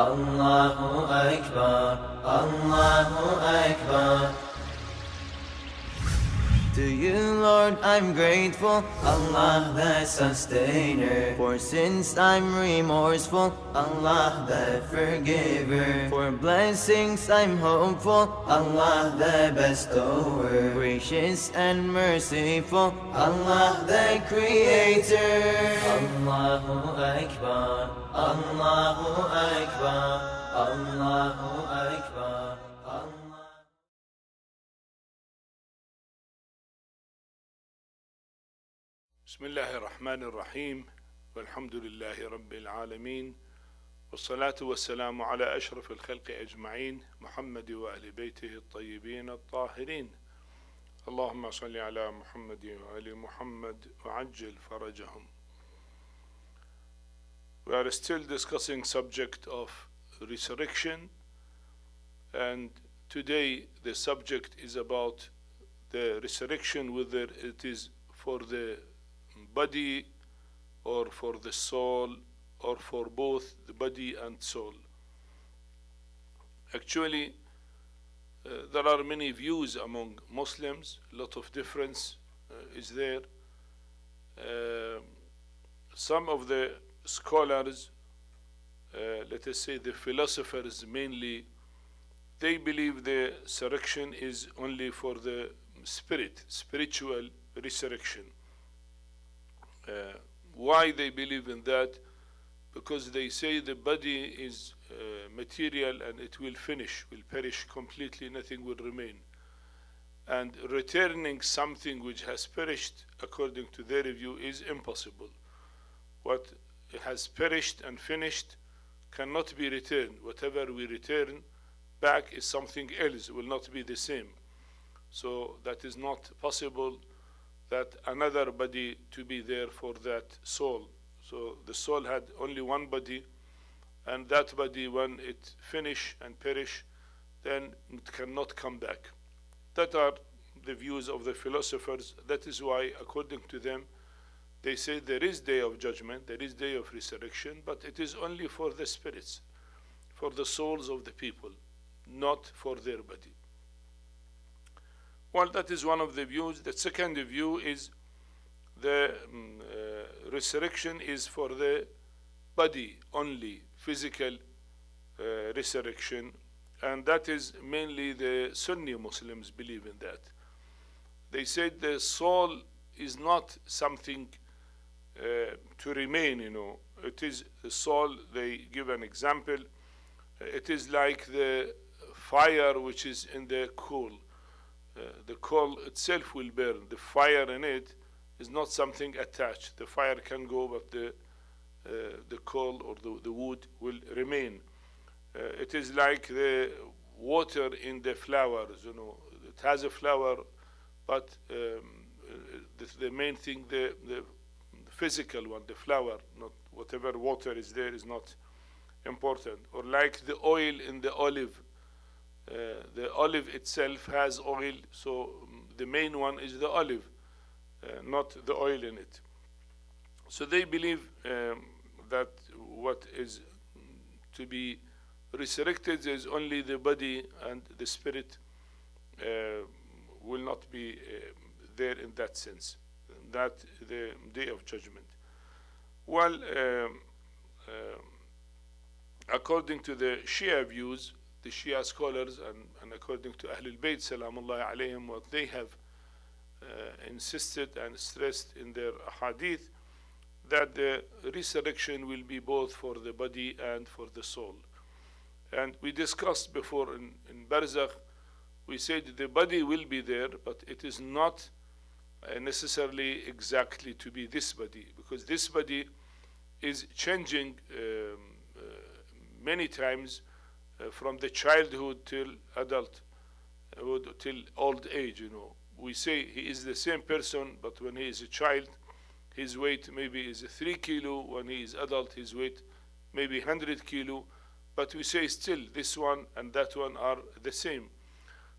Allahu Akbar, Allahu Akbar. To you, Lord, I'm grateful, Allah the sustainer. For sins I'm remorseful, Allah the forgiver. For blessings I'm hopeful, Allah the bestower. Gracious and merciful, Allah the creator. Allahu Akbar, Allahu Akbar, Allahu Akbar. بسم الله الرحمن الرحيم والحمد لله رب العالمين والصلاة والسلام على أشرف الخلق أجمعين محمد وأهل بيته الطيبين الطاهرين اللهم صل على محمد وآل محمد وعجل فرجهم. We are still discussing subject of resurrection, and today the subject is about the resurrection, whether it is for the body or for the soul or for both the body and soul. Actually, there are many views among Muslims, a lot of difference is there. Some of the scholars, let us say the philosophers mainly, they believe the resurrection is only for the spiritual resurrection. Why they believe in that? Because they say the body is material and it will finish, will perish completely, nothing will remain. And returning something which has perished, according to their view, is impossible. What has perished and finished cannot be returned. Whatever we return back is something else, it will not be the same. So that is not possible, that another body to be there for that soul. So the soul had only one body, and that body, when it finish and perish, then it cannot come back. That are the views of the philosophers. That is why, according to them, they say there is day of judgment, there is day of resurrection, but it is only for the spirits, for the souls of the people, not for their body. Well, that is one of the views. The second view is the resurrection is for the body only, physical resurrection, and that is mainly the Sunni Muslims believe in that. They said the soul is not something to remain, It is the soul, they give an example, it is like the fire which is in the coal. The coal itself will burn. The fire in it is not something attached. The fire can go, but the coal or the wood will remain. It is like the water in the flowers. It has a flower, but the main thing, the physical one, the flower, not whatever water is there is not important. Or like the oil in the olive. The olive itself has oil, so the main one is the olive, not the oil in it. So they believe that what is to be resurrected is only the body, and the spirit will not be there in that sense, that the day of judgment. Well, according to the Shia views, the Shia scholars, and according to Ahlul Bayt Salamullahi alayhim, what they have insisted and stressed in their hadith, that the resurrection will be both for the body and for the soul. And we discussed before in Barzakh, we said the body will be there, but it is not necessarily exactly to be this body, because this body is changing many times from the childhood till adulthood till old age. We say he is the same person, but when he is a child, his weight maybe is 3 kilo. When he is adult, his weight maybe 100 kilo. But we say still this one and that one are the same.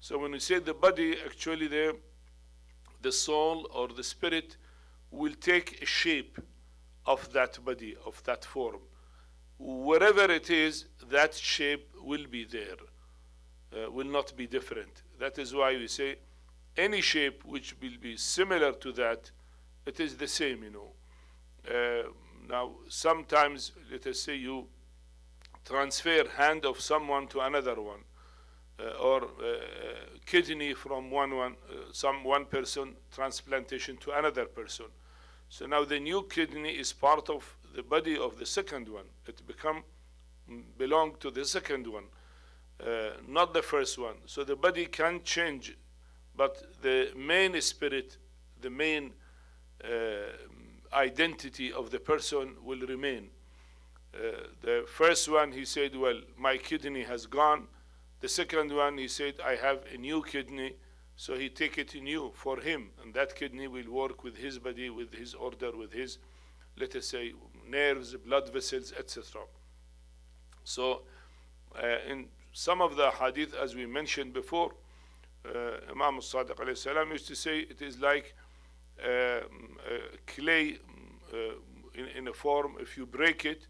So when we say the body, actually the soul or the spirit will take a shape of that body, of that form. wherever it is, that shape will be there, will not be different. That is why we say any shape which will be similar to that, it is the same, Now, sometimes, let us say you transfer hand of someone to another one, or kidney from one person, transplantation to another person. So now the new kidney is part of the body of the second one. It belong to the second one, not the first one. So the body can change, but the main spirit, the main identity of the person will remain. The first one, he said, well, my kidney has gone. The second one, he said, I have a new kidney. So he take it new for him, and that kidney will work with his body, with his order, with his, let us say, nerves, blood vessels, etc. So in some of the hadith, as we mentioned before, Imam Sadiq alayhi salam used to say it is like clay in a form. If you break it,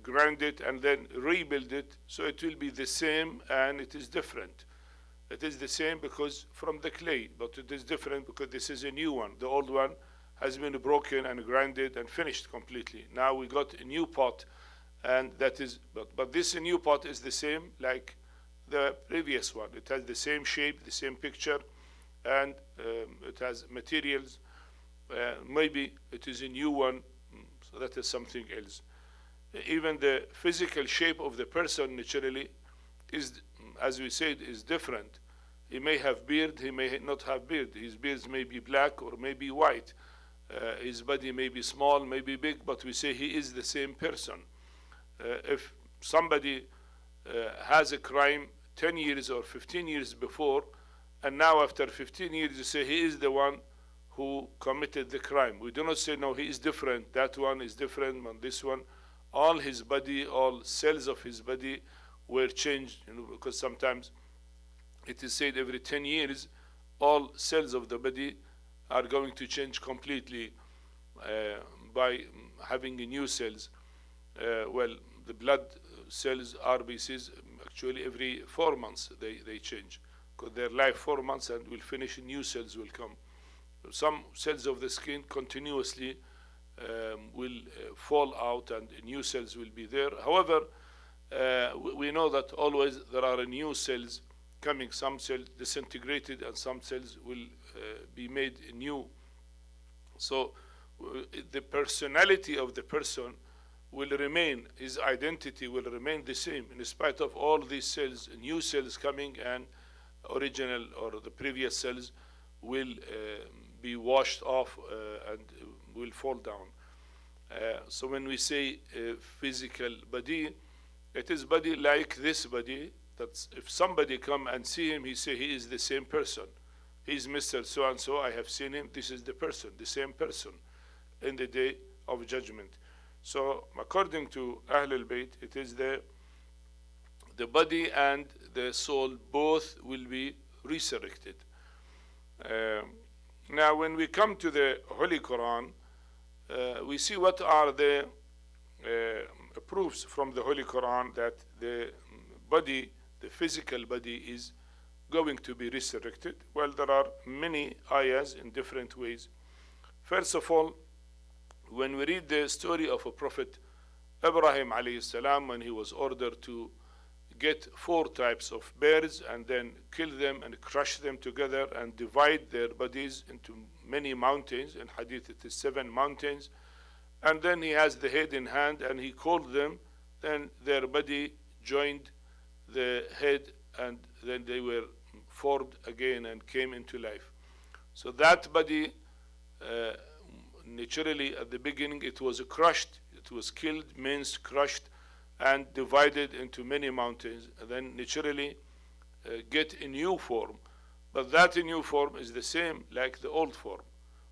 grind it, and then rebuild it, so it will be the same, and it is different. It is the same because from the clay, but it is different because this is a new one. The old one has been broken and grinded and finished completely. Now we got a new pot, and that is, but this new pot is the same like the previous one. It has the same shape, the same picture, and it has materials. Maybe it is a new one, so that is something else. Even the physical shape of the person naturally is, as we said, is different. He may have beard, he may not have beard. His beard may be black or may be white. His body may be small, may be big, but we say he is the same person. If somebody has a crime 10 years or 15 years before, and now after 15 years you say he is the one who committed the crime. We do not say, no, he is different. That one is different than this one. All his body, all cells of his body were changed, because sometimes it is said every 10 years, all cells of the body are going to change completely by having new cells. Well, the blood cells, RBCs, actually every 4 months they change, because they're like 4 months and will finish, new cells will come. Some cells of the skin continuously will fall out and new cells will be there. However, we know that always there are new cells coming, some cells disintegrated and some cells will be made new. So the personality of the person will remain, his identity will remain the same in spite of all these cells, new cells coming, and original or the previous cells will be washed off and will fall down. So when we say physical body, it is body like this body, that if somebody come and see him, he say he is the same person. He is Mr. So-and-so, I have seen him, this is the person, the same person in the day of judgment. So according to Ahlul Bayt, it is the body and the soul both will be resurrected. Now when we come to the Holy Quran, we see what are the proofs from the Holy Quran that the body, the physical body, is going to be resurrected. Well, there are many ayahs in different ways. First of all, when we read the story of a prophet Ibrahim alayhi salam, when he was ordered to get 4 types of birds and then kill them and crush them together and divide their bodies into many mountains. In hadith it is 7 mountains, and then he has the head in hand and he called them, then their body joined the head and then they were formed again and came into life. So that body, naturally at the beginning it was crushed, it was killed, minced, crushed, and divided into many mountains, and then naturally get a new form. But that new form is the same like the old form,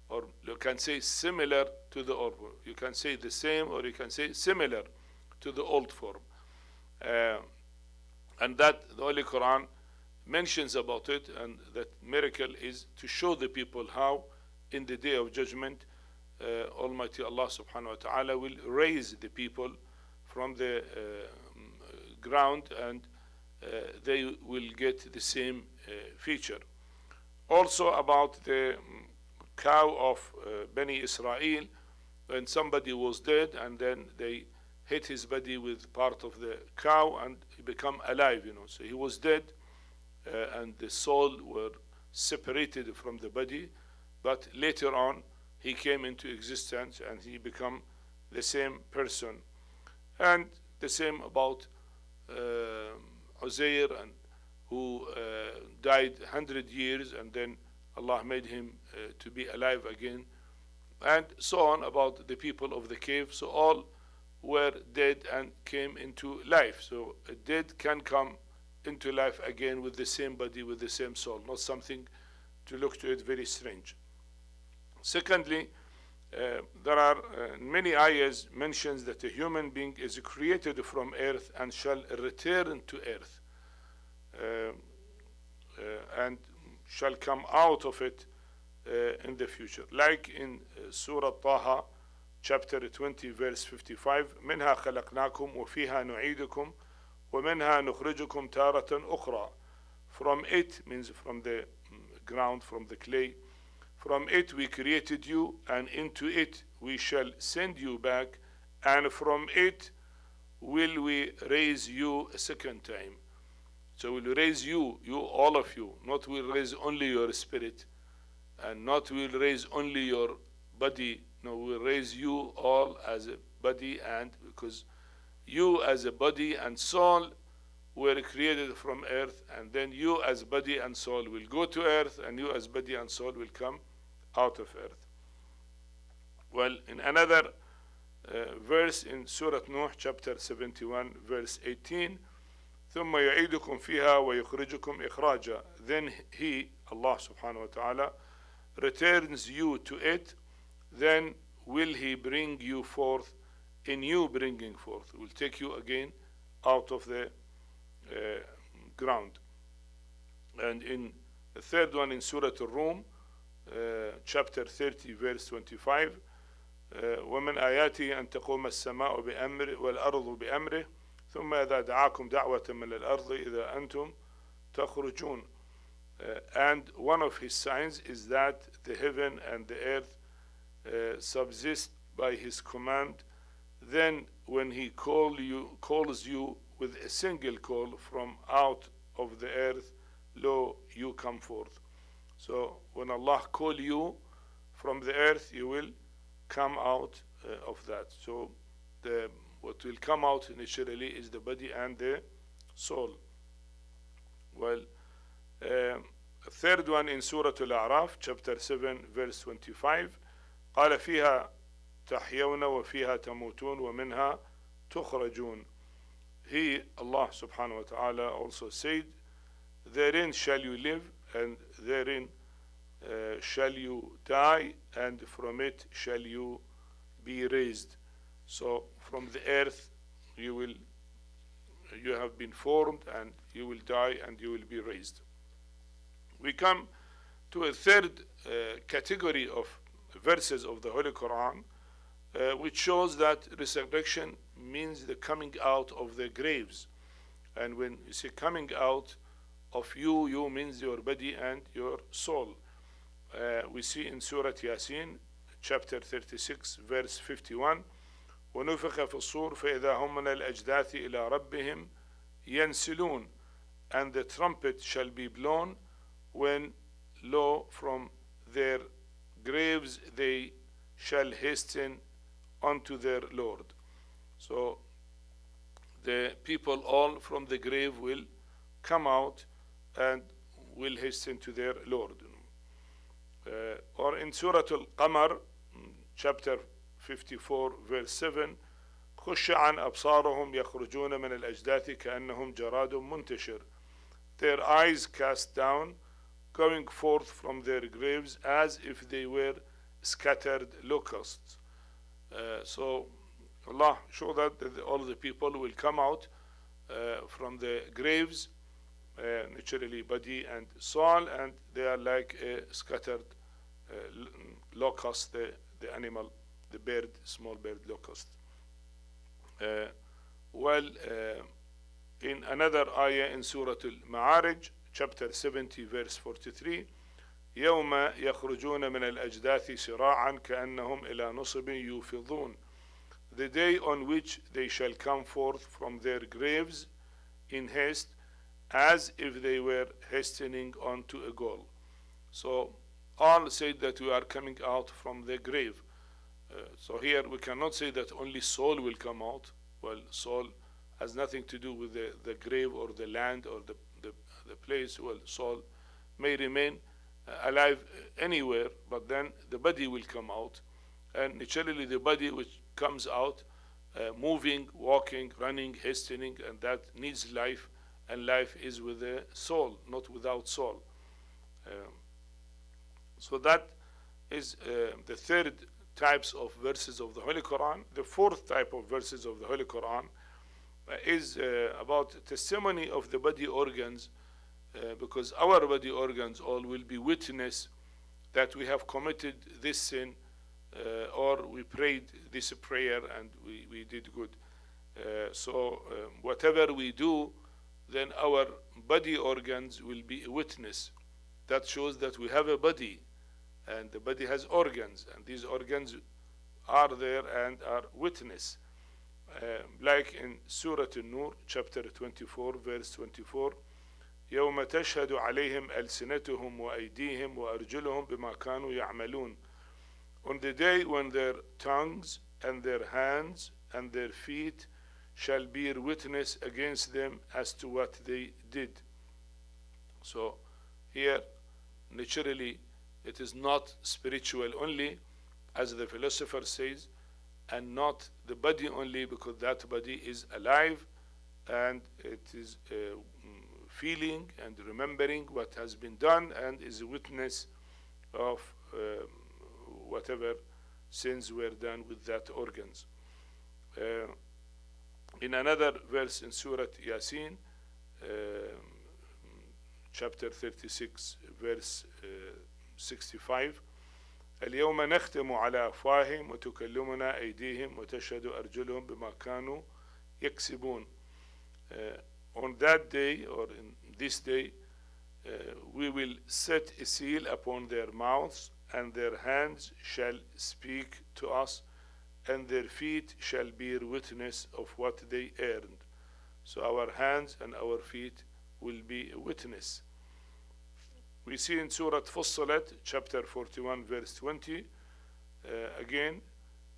or you can say similar to the old form. You can say the same, or you can say similar to the old form. And that the Holy Quran mentions about it, and that miracle is to show the people how in the day of judgment Almighty Allah subhanahu wa ta'ala will raise the people from the ground, and they will get the same feature. Also about the cow of Bani Israel, when somebody was dead and then they hit his body with part of the cow and he became alive, so he was dead, and the soul were separated from the body, but later on he came into existence and he became the same person. And the same about Uzair, and who died 100 years and then Allah made him to be alive again, and so on about the people of the cave. So all were dead and came into life. So a dead can come into life again with the same body, with the same soul, not something to look to it very strange. Secondly, there are many ayahs mentions that a human being is created from earth and shall return to earth, and shall come out of it in the future. Like in Surah Taha, chapter 20, verse 55, منها خلقناكم وفيها نعيدكم ومنها نخرجكم تارة أخرى. From it means from the ground, from the clay. From it we created you, and into it we shall send you back, and from it will we raise you a second time. So we'll raise you, all of you, not we'll raise only your spirit, and not we'll raise only your body. No, we'll raise you all as a body, and because you as a body and soul were created from earth, and then you as body and soul will go to earth, and you as body and soul will come out of earth. Well, in another verse in Surah Nuh, chapter 71, verse 18, ثم يعيدكم فيها ويخرجكم إخراجا. Then He, Allah subhanahu wa ta'ala, returns you to it, then will He bring you forth in you bringing forth. Will take you again out of the ground. And in the third one in Surah Al-Rum, chapter 30, verse 25, ومن آياته أن تقوم السماء بأمره والأرض بأمره ثم إذا دعاكم دعوة من الأرض إذا أنتم تخرجون. And one of His signs is that the heaven and the earth subsist by His command. Then when He calls you with a single call from out of the earth, lo, you come forth. So when Allah call you from the earth, you will come out of that. So what will come out naturally is the body and the soul. Well, third one in Surah Al-A'raf, chapter 7, verse 25, قال فيها تحيون وفيها تموتون ومنها تخرجون. He, Allah subhanahu wa ta'ala, also said, therein shall you live, and therein shall you die, and from it shall you be raised. So from the earth you have been formed, and you will die, and you will be raised. We come to a third category of verses of the Holy Quran, which shows that resurrection means the coming out of the graves. And when you say coming out of you means your body and your soul. We see in Surah Yasin, chapter 36, verse 51, ونفخ في الصور فإذا هم من الأجداث إلى ربهم ينسلون. And the trumpet shall be blown when, lo, from their graves they shall hasten unto their Lord. So the people all from the grave will come out and will hasten to their Lord. Or in Surah Al-Qamar, chapter 54, verse 7, خش عن أبصارهم يخرجون من الأجداث كأنهم جراد منتشر. Their eyes cast down, going forth from their graves as if they were scattered locusts. So Allah showed that all the people will come out from the graves, naturally body and soul, and they are like a scattered locust, the animal, the bird, small bird locust. Well, in another ayah in Surah Al-Ma'arij, chapter 70, verse 43, يوم يخرجون من الأجداث سراعا كأنهم إلى نصب يوفضون. The day on which they shall come forth from their graves in haste, as if they were hastening on to a goal. So all said that we are coming out from the grave. So here we cannot say that only soul will come out. Well, soul has nothing to do with the grave or the land or the place. Well, soul may remain alive anywhere, but then the body will come out. And naturally the body which comes out moving, walking, running, hastening, and that needs life, and life is with the soul, not without soul. So that is the third types of verses of the Holy Quran. The fourth type of verses of the Holy Quran is about testimony of the body organs, because our body organs all will be witness that we have committed this sin, or we prayed this prayer and we did good. So whatever we do, then our body organs will be a witness. That shows that we have a body, and the body has organs, and these organs are there and are witness. Like in Surah An-Nur, chapter 24, verse 24, يوم تشهد عليهم ألسنتهم وأيديهم وأرجلهم بما كانوا يعملون. On the day when their tongues and their hands and their feet shall bear witness against them as to what they did. So here, naturally, it is not spiritual only, as the philosopher says, and not the body only, because that body is alive and it is feeling and remembering what has been done and is a witness of whatever sins were done with that organs. In another verse in Surah Yasin, chapter 36, verse 65, اليوم نختم على أفواههم وتكلمنا أيديهم وتشهد أرجلهم بما كانوا يكسبون. On that day, or in this day, we will set a seal upon their mouths, and their hands shall speak to us, and their feet shall bear witness of what they earned. So our hands and our feet will be a witness. We see in Surah Fussilat, chapter 41, verse 20, again,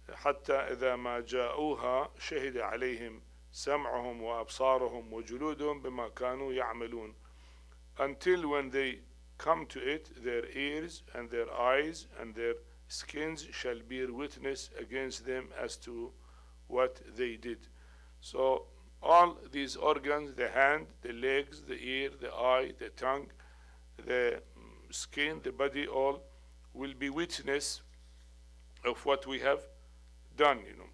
حتى إذا ما جاءوها شهد عليهم سمعهم وأبصارهم وجلودهم بما كانوا يعملون. Until when they come to it, their ears and their eyes and their skins shall bear witness against them as to what they did. So all these organs, the hand, the legs, the ear, the eye, the tongue, the skin, the body, all will be witness of what we have done, you know.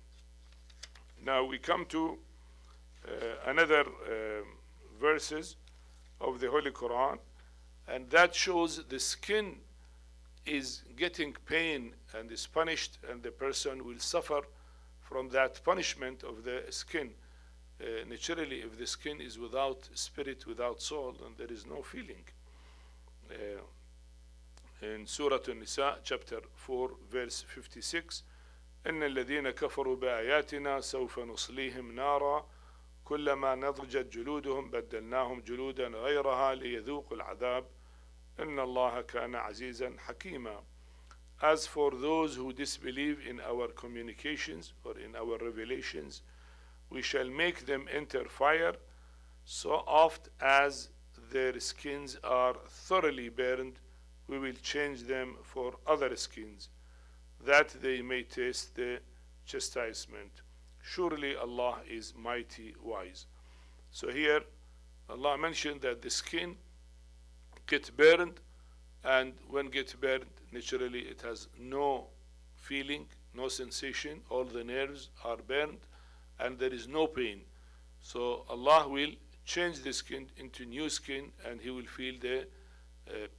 Now we come to another verses of the Holy Quran, and that shows the skin is getting pain and is punished, and the person will suffer from that punishment of the skin. Naturally, if the skin is without spirit, without soul, then there is no feeling. In Surah An-Nisa, chapter 4, verse 56, إن الذين كفروا بآياتنا سوف نصليهم نارا كلما نضجت جلودهم بدلناهم جلودا غيرها ليذوقوا العذاب إن الله كان عزيزا حكيما. As for those who disbelieve in our communications or in our revelations, we shall make them enter fire so oft as their skins are thoroughly burned. We will change them for other skins, that they may taste the chastisement. Surely Allah is mighty wise. So here Allah mentioned that the skin gets burned, and when gets burned, naturally it has no feeling, no sensation. All the nerves are burned and there is no pain. So Allah will change the skin into new skin, and he will feel the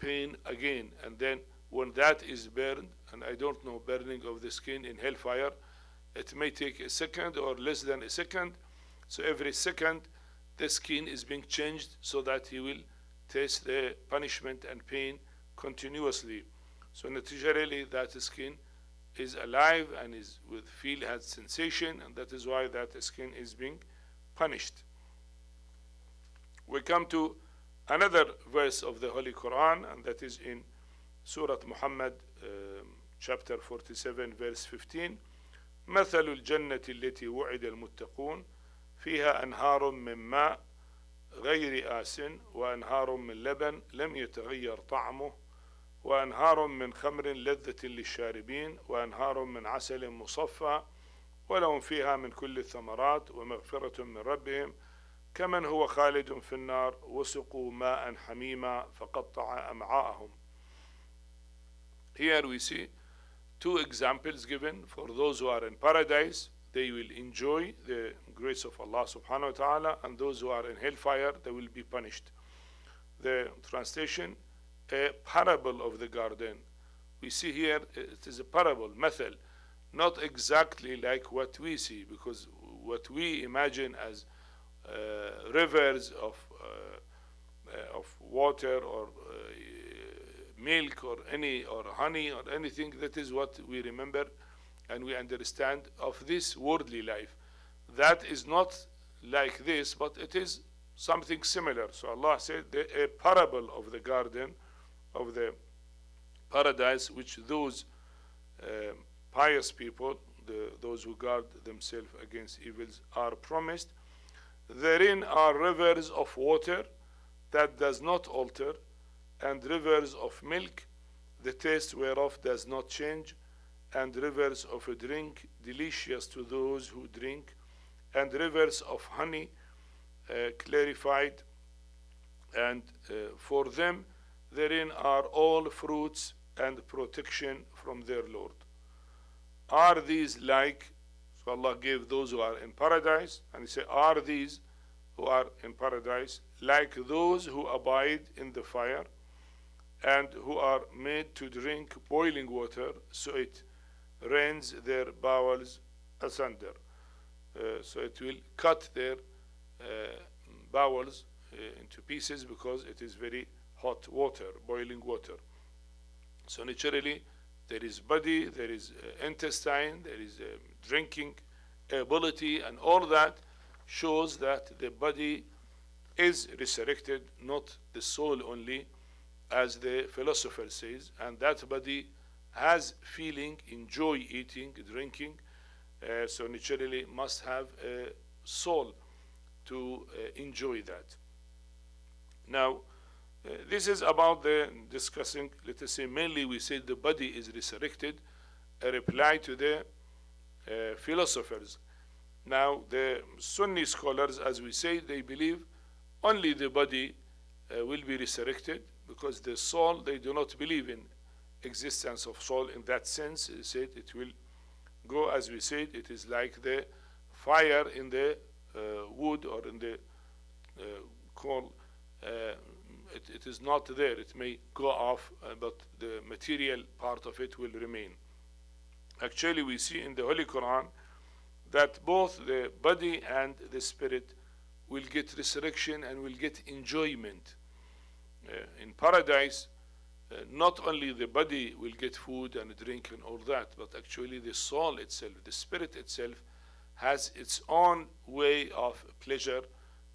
pain again. And then when that is burned, and I don't know burning of the skin in hellfire, it may take a second or less than a second. So every second, the skin is being changed so that he will taste the punishment and pain continuously. So naturally, that skin is alive and is with feel has sensation, and that is why that skin is being punished. We come to another verse of the Holy Quran, and that is in Surah Muhammad, chapter 47, verse 15. مثل الجنة التي وعد المتقون فيها أنهار من ماء غير آس وأنهار من لبن لم يتغير طعمه وأنهار من خمر لذة للشاربين وأنهار من عسل مصفى ولهم فيها من كل الثمرات ومغفرة من ربهم كمن هو خالد في النار وسقوا ماء حميما فقطع أمعاءهم. Here we see two examples given for those who are in paradise. They will enjoy the grace of Allah subhanahu wa ta'ala, and those who are in hellfire, they will be punished. The translation, a parable of the garden. We see here it is a parable, مثل, not exactly like what we see, because what we imagine as rivers of water or milk or honey or anything, that is what we remember and we understand of this worldly life. That is not like this, but it is something similar. So Allah said a parable of the garden of the paradise, which those pious people, those who guard themselves against evils, are promised. Therein are rivers of water that does not alter, and rivers of milk, the taste whereof does not change, and rivers of a drink delicious to those who drink, and rivers of honey clarified, and for them therein are all fruits and protection from their Lord. Are these like, so Allah gave those who are in paradise, and He said, are these who are in paradise like those who abide in the fire and who are made to drink boiling water, so it rends their bowels asunder. So it will cut their bowels into pieces because it is very hot water, boiling water. So naturally, there is body, there is intestine, there is drinking ability, and all that shows that the body is resurrected, not the soul only, as the philosopher says, and that body has feeling, enjoy eating, drinking, so naturally must have a soul to enjoy that. Now, this is about the discussing, let us say mainly we say the body is resurrected, a reply to the philosophers. Now, the Sunni scholars, as we say, they believe only the body will be resurrected, because the soul, they do not believe in existence of soul in that sense. They said it will go, as we said, it is like the fire in the wood or in the coal. It is not there. It may go off, but the material part of it will remain. Actually, we see in the Holy Quran that both the body and the spirit will get resurrection and will get enjoyment. In paradise, not only the body will get food and drink and all that, but actually the soul itself, the spirit itself, has its own way of pleasure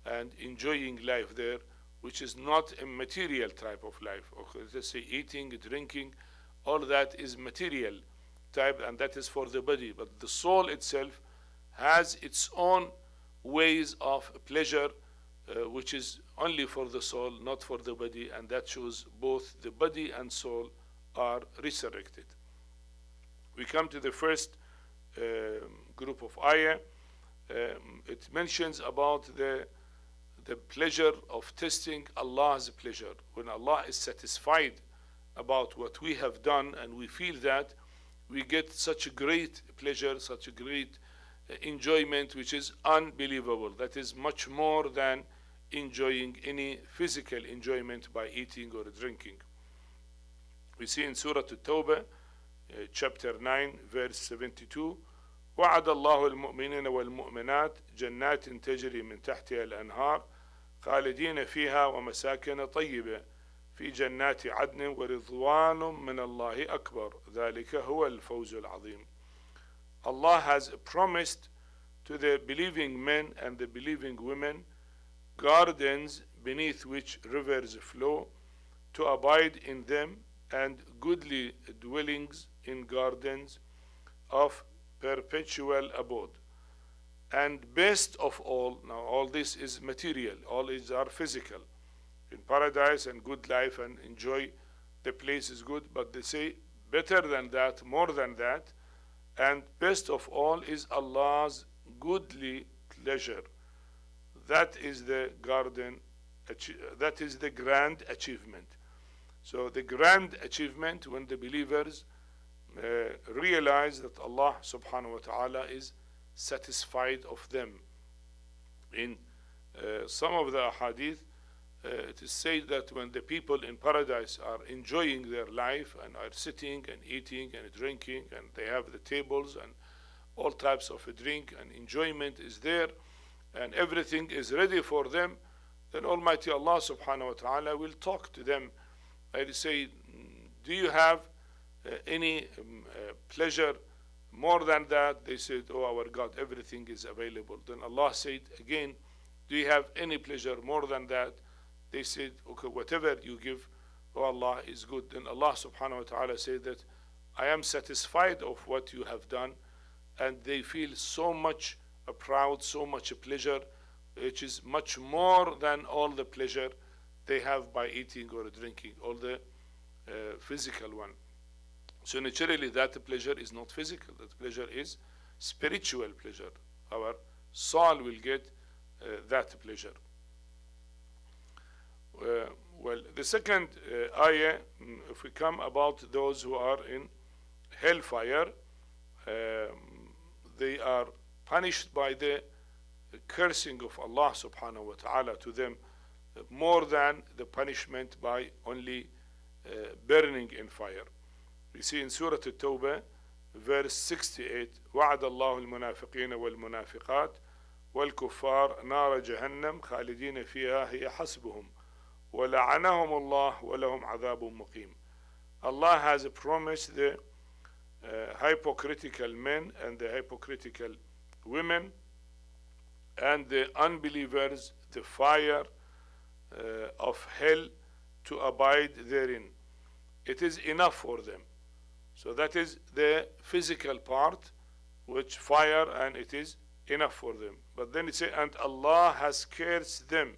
and enjoying life there, which is not a material type of life. Okay, let's say eating, drinking, all that is material type, and that is for the body. But the soul itself has its own ways of pleasure, which is only for the soul, not for the body, and that shows both the body and soul are resurrected. We come to the first group of ayah. It mentions about the pleasure of testing Allah's pleasure. When Allah is satisfied about what we have done and we feel that, we get such a great pleasure, such a great enjoyment, which is unbelievable. That is much more than enjoying any physical enjoyment by eating or drinking. We see in Surah At-Tawbah, chapter 9, verse 72, وعد الله المؤمنين والمؤمنات جنات تجري من تحتها الأنهار خالدين فيها ومساكن طيبة في جنات عدن ورضوان من الله أكبر ذلك هو الفوز العظيم. Allah has promised to the believing men and the believing women gardens beneath which rivers flow, to abide in them, and goodly dwellings in gardens of perpetual abode. And best of all, now all this is material, all these are physical. In paradise and good life and enjoy the place is good, but they say better than that, more than that, and best of all is Allah's goodly pleasure. That is the garden, that is the grand achievement. So the grand achievement when the believers realize that Allah subhanahu wa ta'ala is satisfied of them. In some of the hadith, it is said that when the people in paradise are enjoying their life and are sitting and eating and drinking, and they have the tables and all types of a drink and enjoyment is there and everything is ready for them, then Almighty Allah subhanahu wa ta'ala will talk to them and say, do you have any pleasure more than that? They said, oh our God, everything is available. Then Allah said again, do you have any pleasure more than that? They said, okay, whatever you give, oh Allah, is good. Then Allah subhanahu wa ta'ala said that I am satisfied of what you have done, and they feel so much proud, so much pleasure, which is much more than all the pleasure they have by eating or drinking, all the physical one. So naturally that pleasure is not physical, that pleasure is spiritual pleasure. Our soul will get that pleasure. Well, the second ayah, if we come about those who are in hellfire, they are punished by the cursing of Allah subhanahu wa ta'ala to them more than the punishment by only burning in fire. We see in Surah At-Tawbah, verse 68, وعد الله المنافقين والمنافقات والكفار نار جهنم خالدين فيها هي حسبهم وَلَعَنَهُمُ اللَّهُ وَلَهُمْ عَذَابٌ مُقِيمٌ. Allah has promised the hypocritical men and the hypocritical women and the unbelievers the fire of hell to abide therein. It is enough for them. So that is the physical part, which fire, and it is enough for them. But then it says, and Allah has cursed them,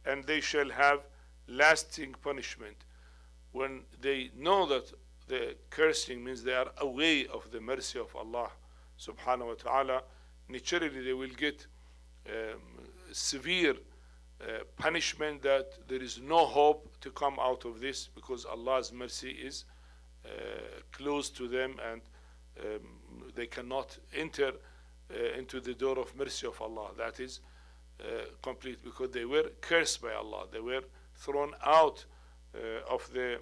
and they shall have lasting punishment. When they know that the cursing means they are away of the mercy of Allah subhanahu wa ta'ala, naturally they will get severe punishment that there is no hope to come out of this, because Allah's mercy is close to them, and they cannot enter into the door of mercy of Allah. That is complete, because they were cursed by Allah. They were thrown out of the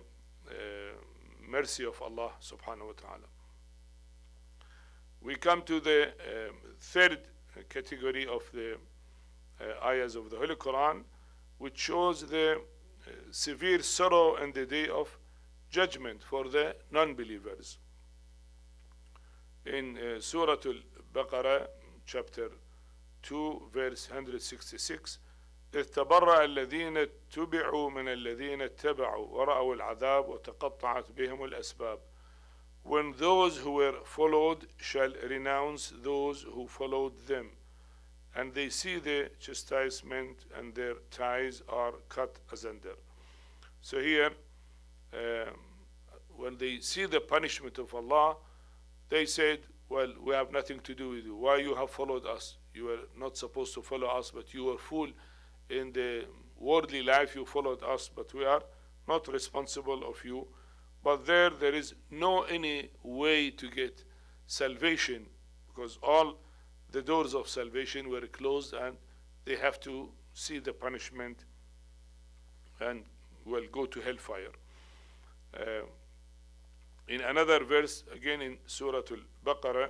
mercy of Allah subhanahu wa ta'ala. We come to the third category of the ayahs of the Holy Quran, which shows the severe sorrow in the day of judgment for the non-believers. In Surah Al-Baqarah, chapter 2, verse 166, إذ تبرأ الذين اتبعوا من الذين اتبعوا ورأوا العذاب وتقطعت بهم الأسباب. When those who were followed shall renounce those who followed them, and they see the chastisement, and their ties are cut asunder. So here, when they see the punishment of Allah, they said, well, we have nothing to do with you. Why you have followed us? You were not supposed to follow us, but you were fool in the worldly life. You followed us, but we are not responsible of you. But there is no any way to get salvation, because all the doors of salvation were closed, and they have to see the punishment and will go to hellfire. In another verse, again in Surah Al-Baqarah,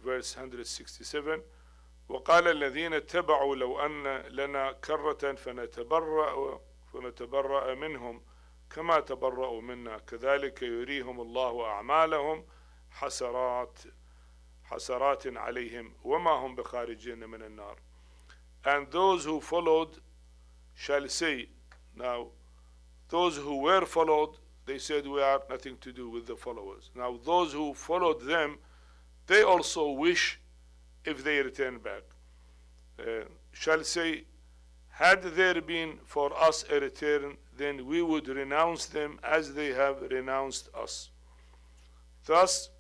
verse 167. وقال الذين اتبعوا لو أن لنا كرة فنتبرأ منهم كما تبرأوا منا كذلك يريهم الله أعمالهم حسرات عليهم وما هم بخارجين من النار. And those who followed shall say, now those who were followed, they said we have nothing to do with the followers. Now those who followed them, they also wish if they return back. Shall say, had there been for us a return, then we would renounce them as they have renounced us. Thus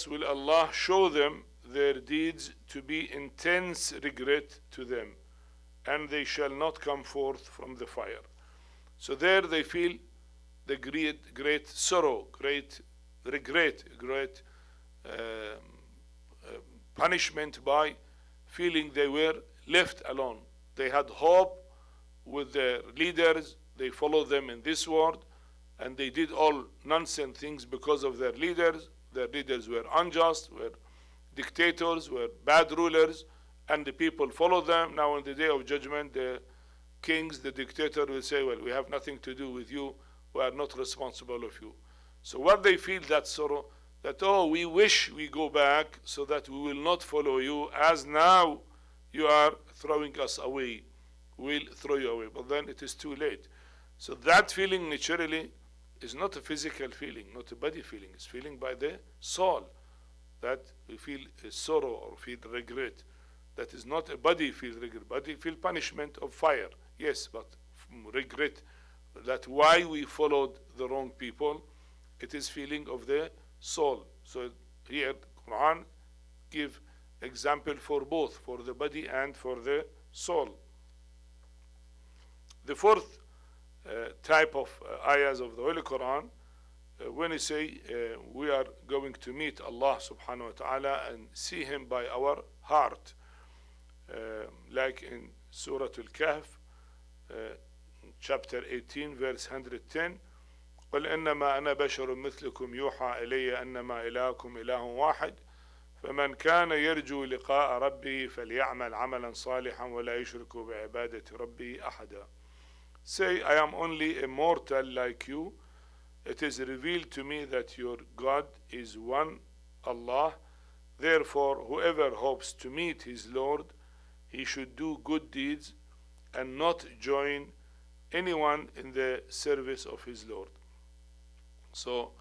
will Allah show them their deeds to be intense regret to them, and they shall not come forth from the fire. So there they feel the great sorrow, great regret, great punishment by feeling they were left alone. They had hope with their leaders, they followed them in this world, and they did all nonsense things because of their leaders. Their leaders were unjust, were dictators, were bad rulers, and the people followed them. Now in the day of judgment, the kings, the dictator will say, well, we have nothing to do with you, we are not responsible of you. So what they feel, that sorrow, that, oh, we wish we go back so that we will not follow you, as now you are throwing us away. We'll throw you away. But then it is too late. So that feeling naturally is not a physical feeling, not a body feeling. It's feeling by the soul, that we feel sorrow or feel regret. That is not a body feel regret. Body feel punishment of fire. Yes, but regret that why we followed the wrong people, it is feeling of the soul. So here Quran give example for both, for the body and for the soul. The fourth type of ayahs of the Holy Quran, when you say we are going to meet Allah subhanahu wa ta'ala and see him by our heart, like in Surah Al-Kahf, chapter 18, verse 110, قل إنما أنا بشر مثلكم يوحى إلي أنما إلهكم إله واحد فمن كان يرجو لقاء ربه فليعمل عملا صالحا ولا يشرك بعبادة ربه أحدا. Say, I am only a mortal like you. It is revealed to me that your God is one, Allah. Therefore, whoever hopes to meet his Lord, he should do good deeds and not join anyone in the service of his Lord. So,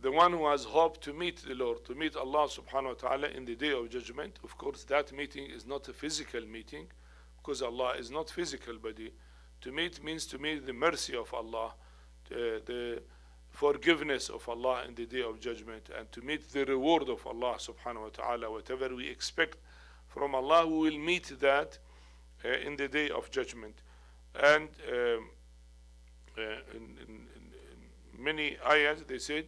the one who has hope to meet the Lord, to meet Allah subhanahu wa ta'ala in the day of judgment, of course that meeting is not a physical meeting, because Allah is not physical body. To meet means to meet the mercy of Allah, the forgiveness of Allah in the day of judgment, and to meet the reward of Allah subhanahu wa ta'ala. Whatever we expect from Allah, we will meet that in the day of judgment. And in many ayahs they said,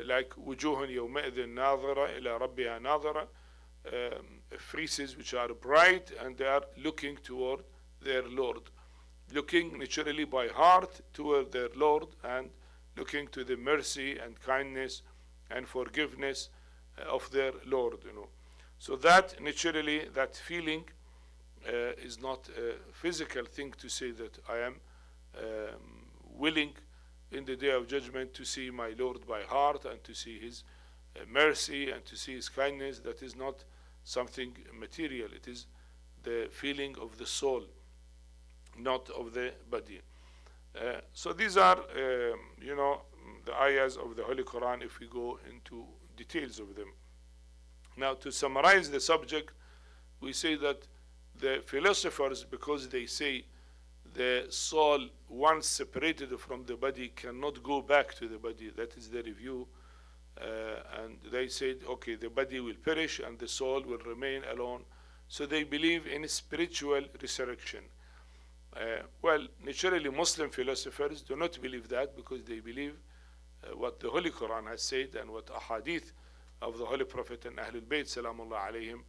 like وجوه يومئذ ناظرة إلى ربها ناظرة, faces which are bright and they are looking toward their Lord, looking naturally by heart toward their Lord and looking to the mercy and kindness and forgiveness of their Lord. So that naturally, that feeling is not a physical thing to say that I am willing in the day of judgment to see my Lord by heart and to see his mercy and to see his kindness. That is not something material. It is the feeling of the soul, not of the body. So these are, the ayahs of the Holy Quran if we go into details of them. Now, to summarize the subject, we say that the philosophers, because they say the soul, once separated from the body, cannot go back to the body. That is their view. And they said, okay, the body will perish and the soul will remain alone. So they believe in spiritual resurrection. Well, naturally, Muslim philosophers do not believe that, because they believe what the Holy Quran has said and what ahadith of the Holy Prophet and Ahlul Bayt salamullah alayhim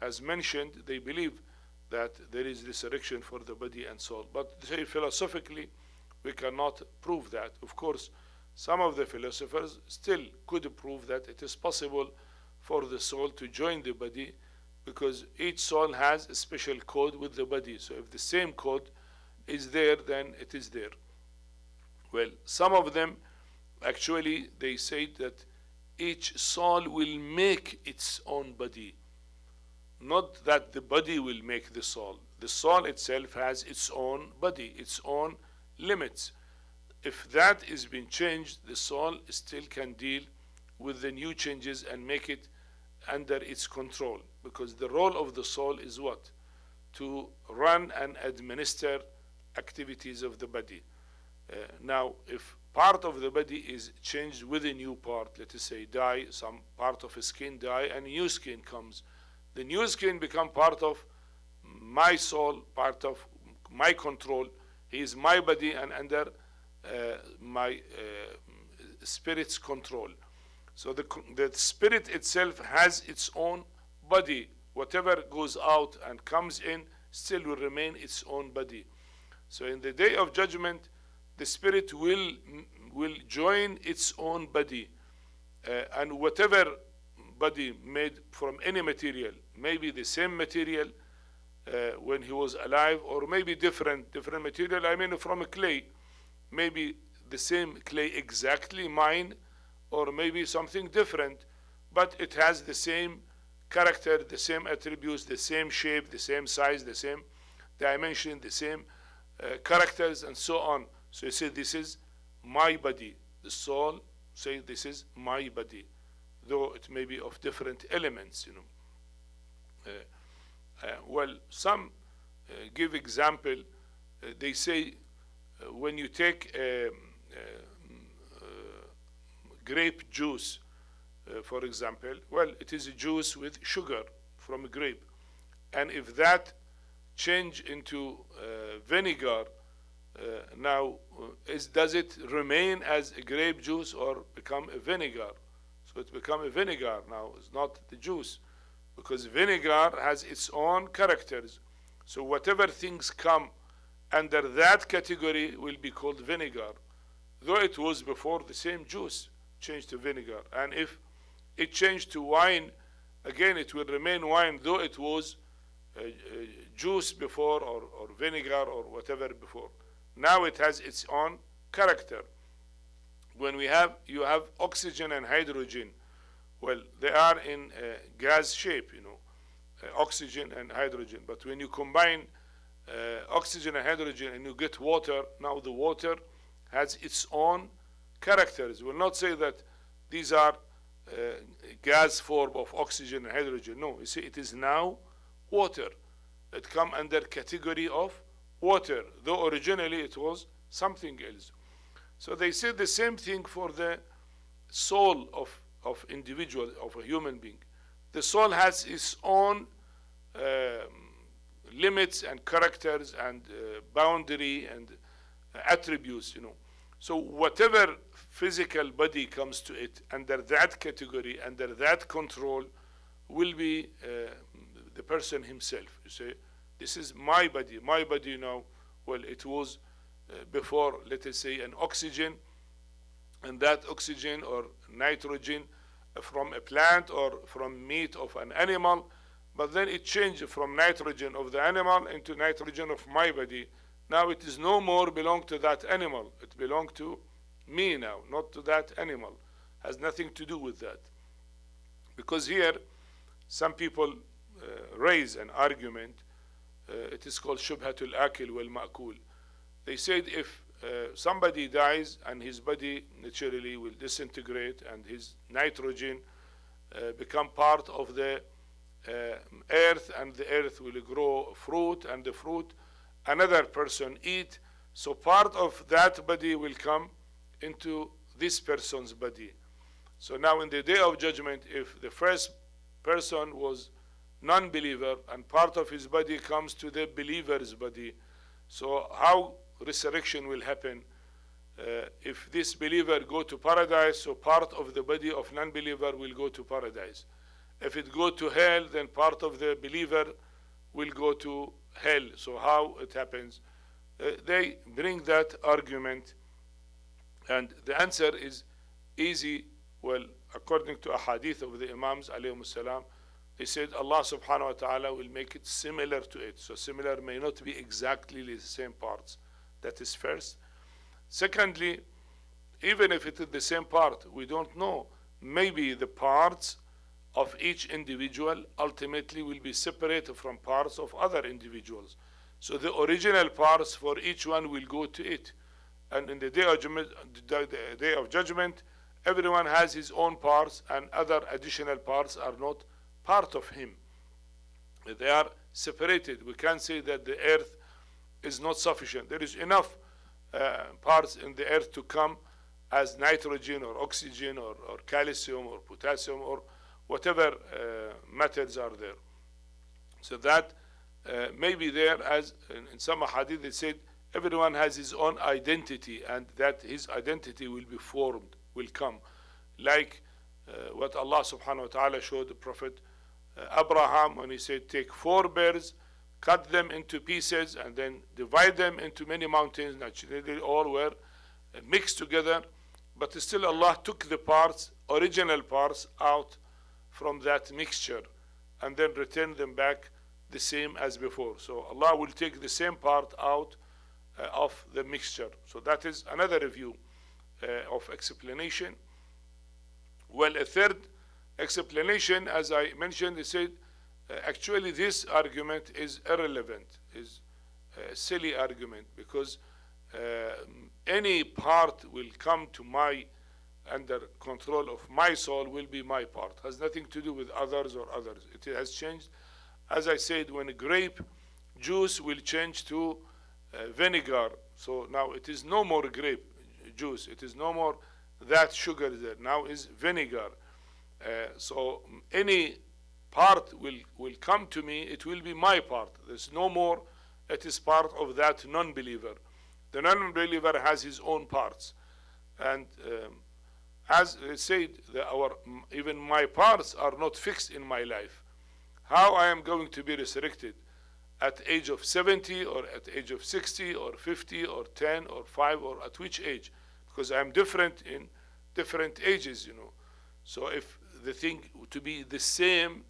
has mentioned. They believe that there is resurrection for the body and soul. But say philosophically, we cannot prove that. Of course, some of the philosophers still could prove that it is possible for the soul to join the body, because each soul has a special code with the body. So if the same code is there, then it is there. Well, some of them actually they say that each soul will make its own body, not that the body will make the soul. The soul itself has its own body, its own limits. If that is being changed, the soul still can deal with the new changes and make it under its control, because the role of the soul is what? To run and administer activities of the body. Now, if part of the body is changed with a new part, let us say die, some part of a skin die, and new skin comes, the new skin become part of my soul, part of my control. He is my body and under my spirit's control. So the spirit itself has its own body. Whatever goes out and comes in still will remain its own body. So in the day of judgment, the spirit will join its own body, and whatever body made from any material, maybe the same material when he was alive, or maybe different material. I mean, from a clay, maybe the same clay exactly mine, or maybe something different, but it has the same character, the same attributes, the same shape, the same size, the same dimension, the same characters, and so on. So you say, this is my body. The soul say, this is my body, though it may be of different elements, well, some give example. They say when you take grape juice, for example, well, it is a juice with sugar from a grape, and if that change into vinegar, now does it remain as a grape juice or become a vinegar? So it become a vinegar now. It's not the juice, because vinegar has its own characters. So whatever things come under that category will be called vinegar, though it was before the same juice changed to vinegar. And if it changed to wine, again it will remain wine, though it was juice before, or vinegar, or whatever before. Now it has its own character. When you have oxygen and hydrogen, well, they are in gas shape, oxygen and hydrogen. But when you combine oxygen and hydrogen and you get water, now the water has its own characters. We'll not say that these are gas form of oxygen and hydrogen. No, you see, it is now water. It come under category of water, though originally it was something else. So they say the same thing for the soul of individual, of a human being. The soul has its own limits and characters and boundary and attributes, So whatever physical body comes to it under that category, under that control, will be the person himself. You say, this is my body. My body now, well, it was before, let us say, an oxygen, and that oxygen or nitrogen from a plant or from meat of an animal, but then it changed from nitrogen of the animal into nitrogen of my body. Now it is no more belong to that animal. It belongs to me now, not to that animal. Has nothing to do with that. Because here, some people raise an argument. It is called shubhatul akil wal ma'kul. They said if somebody dies and his body naturally will disintegrate and his nitrogen become part of the earth, and the earth will grow fruit, and the fruit another person eat, so part of that body will come into this person's body. So now in the day of judgment, if the first person was non-believer and part of his body comes to the believer's body, so how resurrection will happen? If this believer go to paradise, so part of the body of non-believer will go to paradise. If it go to hell, then part of the believer will go to hell. So how it happens? They bring that argument And the answer is easy. Well, according to a hadith of the Imams alayhim salam, they said Allah subhanahu wa ta'ala will make it similar to it. So similar may not be exactly the same parts. That is first. Secondly, even if it is the same part, we don't know. Maybe the parts of each individual ultimately will be separated from parts of other individuals. So the original parts for each one will go to it. And in the day of judgment, everyone has his own parts, and other additional parts are not part of him. They are separated. We can't say that the earth is not sufficient. There is enough parts in the earth to come as nitrogen or oxygen or calcium or potassium or whatever metals are there. So that may be there, as in some hadith they said everyone has his own identity, and that his identity will be formed, will come. Like what Allah subhanahu wa ta'ala showed the Prophet Abraham when he said, take 4 bears, cut them into pieces, and then divide them into many mountains. Naturally, they all were mixed together, but still Allah took the parts, original parts, out from that mixture and then returned them back the same as before. So Allah will take the same part out of the mixture. So that is another view of explanation. Well, a third explanation, as I mentioned, they said actually this argument is irrelevant, is a silly argument, because any part will come to my under control of my soul will be my part. Has nothing to do with others or others. It has changed. As I said, when a grape juice will change to vinegar, so now it is no more grape juice. It is no more that sugar there. Now is vinegar. So any part will come to me. It will be my part. There's no more. It is part of that non-believer. The non-believer has his own parts, and as I said, even my parts are not fixed in my life. How I am going to be resurrected at age of 70 or at age of 60 or 50 or 10 or 5 or at which age? Because I am different in different ages, So if the thing to be the same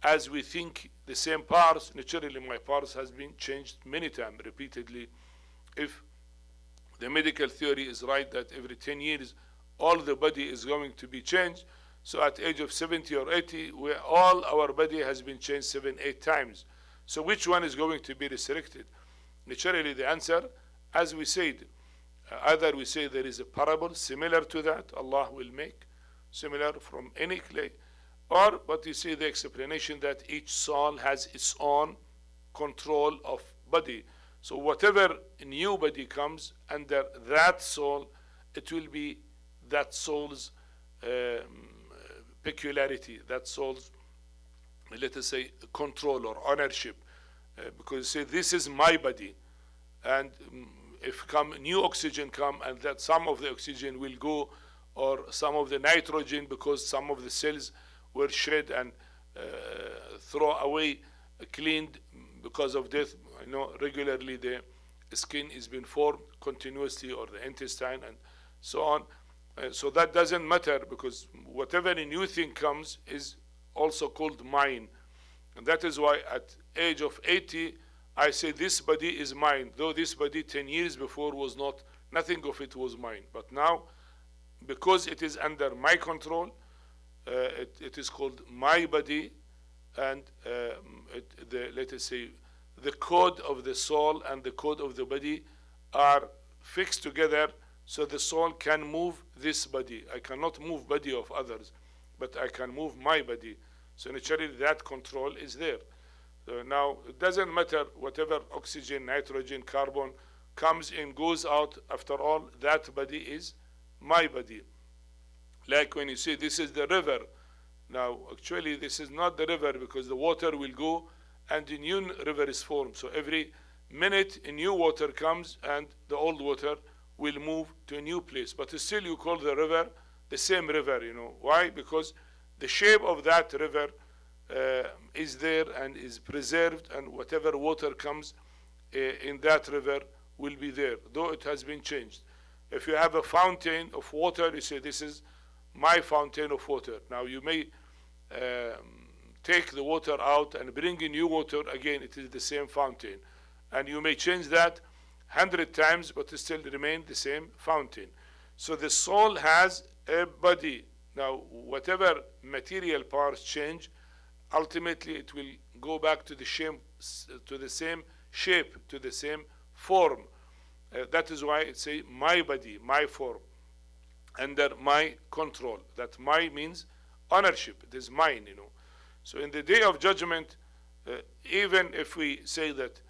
as we think the same parts, naturally my parts has been changed many times, repeatedly. If the medical theory is right that every 10 years all the body is going to be changed, so at age of 70 or 80, where all our body has been changed 7, 8 times. So which one is going to be resurrected? Naturally the answer, as we said, either we say there is a parable similar to that, Allah will make, similar from any clay, or what you see the explanation that each soul has its own control of body. So whatever new body comes under that soul, it will be that soul's peculiarity, that soul's, let us say, control or ownership, because say this is my body, and if new oxygen come, and that some of the oxygen will go, or some of the nitrogen, because some of the cells were shed and thrown away, cleaned because of death. Regularly the skin is being formed continuously, or the intestine and so on. So that doesn't matter, because whatever a new thing comes is also called mine. And that is why at age of 80, I say this body is mine, though this body 10 years before was not, nothing of it was mine. But now, because it is under my control, it is called my body, and let us say, the code of the soul and the code of the body are fixed together, so the soul can move this body. I cannot move body of others, but I can move my body. So naturally that control is there. So now it doesn't matter whatever oxygen, nitrogen, carbon comes in, goes out, after all, that body is my body. Like when you say this is the river, now actually this is not the river, because the water will go and a new river is formed. So every minute a new water comes and the old water will move to a new place. But still you call the river the same river, Why? Because the shape of that river is there and is preserved, and whatever water comes in that river will be there, though it has been changed. If you have a fountain of water, you say, this is my fountain of water. Now you may take the water out and bring in new water. Again, it is the same fountain. And you may change that 100 times, but it still remain the same fountain. So the soul has a body. Now, whatever material parts change, ultimately it will go back to the same shape, to the same form. That is why it says my body, my form, under my control. That my means ownership. It is mine, you know. So in the day of judgment, even if we say that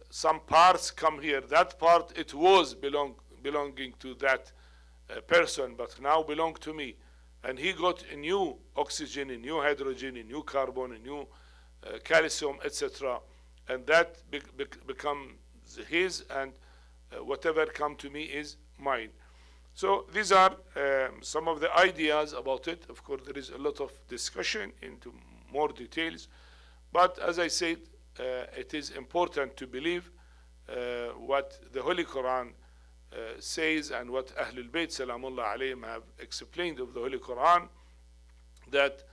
some parts come here, that part, it was belonging to that person, but now belong to me. And he got a new oxygen, a new hydrogen, a new carbon, a new calcium, etc. And that becomes his, and whatever come to me is mine. So these are some of the ideas about it. Of course, there is a lot of discussion into more details. But as I said, it is important to believe what the Holy Quran says and what Ahlul Bayt Salamullah alayhim have explained of the Holy Quran, that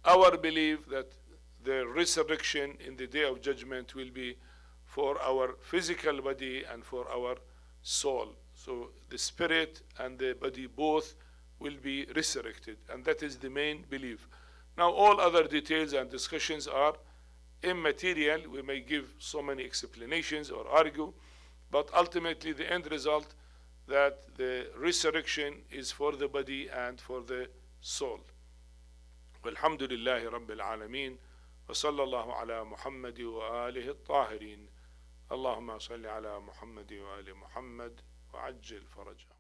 our belief that the resurrection in the day of judgment will be for our physical body and for our soul. So the spirit and the body both will be resurrected, and that is the main belief. Now all other details and discussions are immaterial. We may give so many explanations or argue, but ultimately the end result that the resurrection is for the body and for the soul. Walhamdulillahi Rabbil Alameen, wa sallallahu ala Muhammad wa alihi at-tahirin. Allahumma salli ala Muhammad wa ali Muhammad wa ajjil farajah.